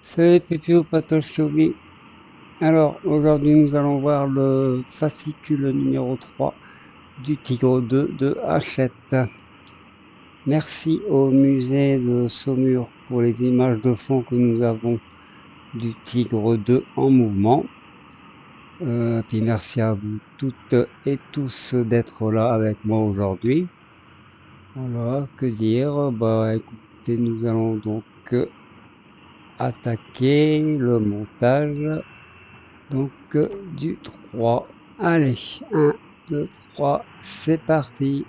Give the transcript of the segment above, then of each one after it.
Salut Pépio Patochovi. Alors aujourd'hui nous allons voir le fascicule numéro 3 du Tigre 2 de Hachette. Merci au musée de Saumur pour les images de fond que nous avons du Tigre 2 en mouvement. Puis merci à vous toutes et tous d'être là avec moi aujourd'hui. Voilà, que dire? Bah écoutez, nous allons donc attaquer le montage donc du 3. Allez, 1, 2, 3, c'est parti.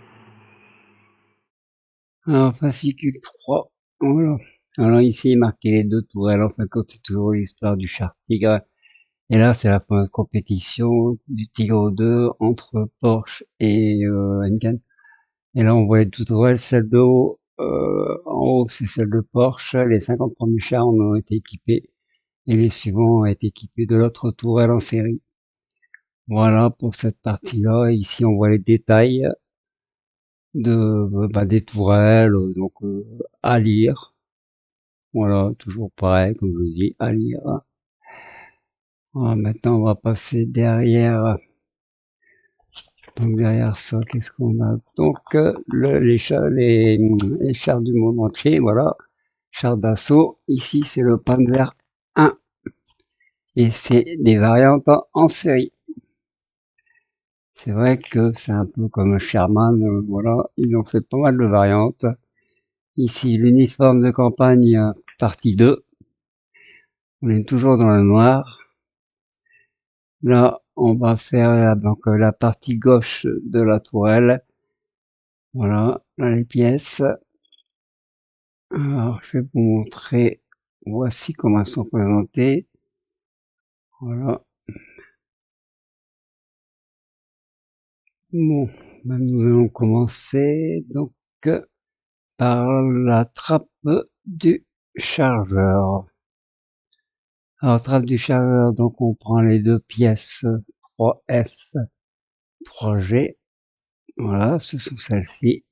Alors, fascicule 3. Voilà. Alors ici, il est marqué les deux tourelles. Enfin, quand c'est toujours l'histoire du char Tigre. Et là, c'est la fameuse compétition du Tigre 2 entre Porsche et Henken. Et là, on voit les deux tourelles, celle de haut. En haut, c'est celle de Porsche. Les 50 premiers chars en ont été équipés. Et les suivants ont été équipés de l'autre tourelle en série. Voilà pour cette partie-là. Ici, on voit les détails des tourelles, donc à lire. Voilà, toujours pareil, comme je vous dis, à lire. Voilà, maintenant, on va passer derrière. Donc derrière ça, qu'est-ce qu'on a? Donc les chars du monde entier, voilà, chars d'assaut. Ici, c'est le Panzer 1 et c'est des variantes en série. C'est vrai que c'est un peu comme Sherman, voilà, ils ont fait pas mal de variantes. Ici, l'uniforme de campagne, partie 2. On est toujours dans le noir. Là, on va faire donc la partie gauche de la tourelle. Voilà, là les pièces. Alors, je vais vous montrer. Voici comment elles sont présentées. Voilà. Bon, ben nous allons commencer donc par la trappe du chargeur. Alors, trappe du chargeur, donc on prend les deux pièces 3F, 3G. Voilà, ce sont celles-ci.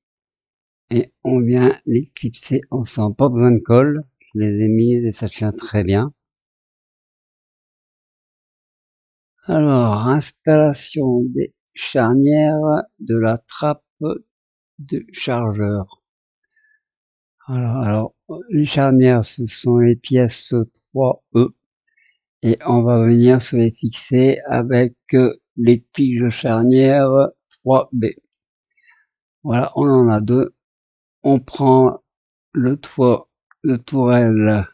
Et on vient les clipser ensemble. Pas besoin de colle. Je les ai mises et ça tient très bien. Alors, installation des charnières de la trappe de chargeur. Alors, les charnières, ce sont les pièces 3E et on va venir se les fixer avec les tiges charnières 3B. Voilà, on en a deux. On prend le toit de tourelle,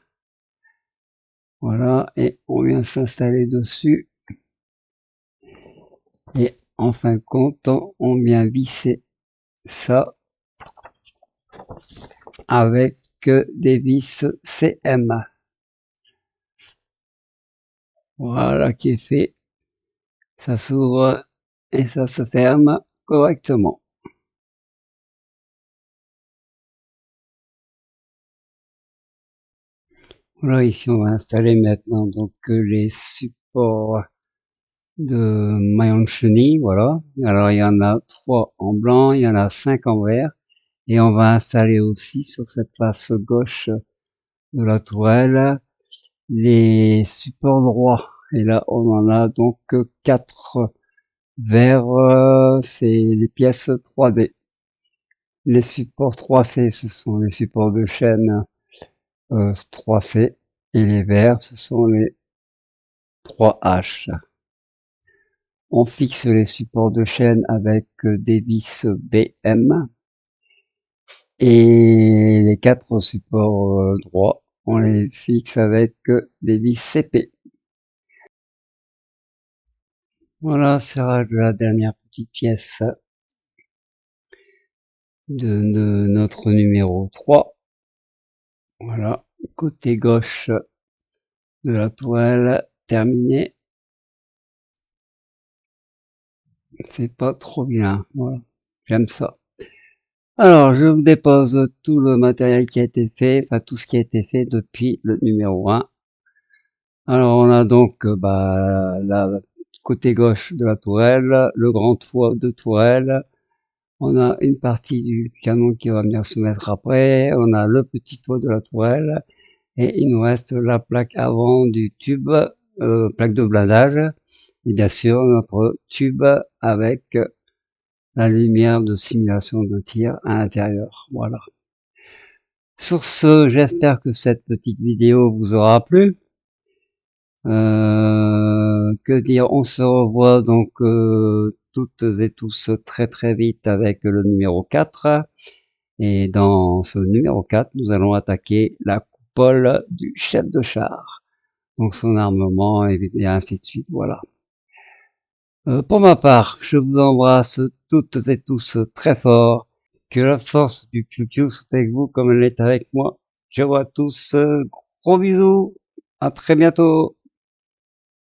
voilà, et on vient s'installer dessus. Et en fin de compte, on vient visser ça avec des vis CM. Voilà qui est fait. Ça s'ouvre et ça se ferme correctement. Voilà, ici on va installer maintenant donc les supports de maillons de chenille, voilà. Alors il y en a 3 en blanc, il y en a 5 en vert. Et on va installer aussi sur cette face gauche de la tourelle les supports droits. Et là on en a donc 4 verts, c'est les pièces 3D. Les supports 3C, ce sont les supports de chaîne 3C. Et les verts, ce sont les 3H. On fixe les supports de chaîne avec des vis BM. Et les 4 supports droits, on les fixe avec des vis CP. Voilà, sera la dernière petite pièce de notre numéro 3. Voilà, côté gauche de la toile, terminé. C'est pas trop bien, voilà, j'aime ça. Alors, je vous dépose tout le matériel qui a été fait, enfin tout ce qui a été fait depuis le numéro 1. Alors, on a donc la côté gauche de la tourelle, le grand toit de tourelle. On a une partie du canon qui va venir se mettre après. On a le petit toit de la tourelle. Et il nous reste la plaque avant du tube, plaque de blindage, et bien sûr notre tube avec la lumière de simulation de tir à l'intérieur. Voilà. Sur ce, j'espère que cette petite vidéo vous aura plu. Que dire, on se revoit donc toutes et tous très vite avec le numéro 4. Et dans ce numéro 4, nous allons attaquer la coupole du chef de char. Donc son armement et ainsi de suite, voilà. Pour ma part, je vous embrasse toutes et tous très fort. Que la force du QQ soit avec vous comme elle est avec moi. Je vous à tous, gros bisous, à très bientôt.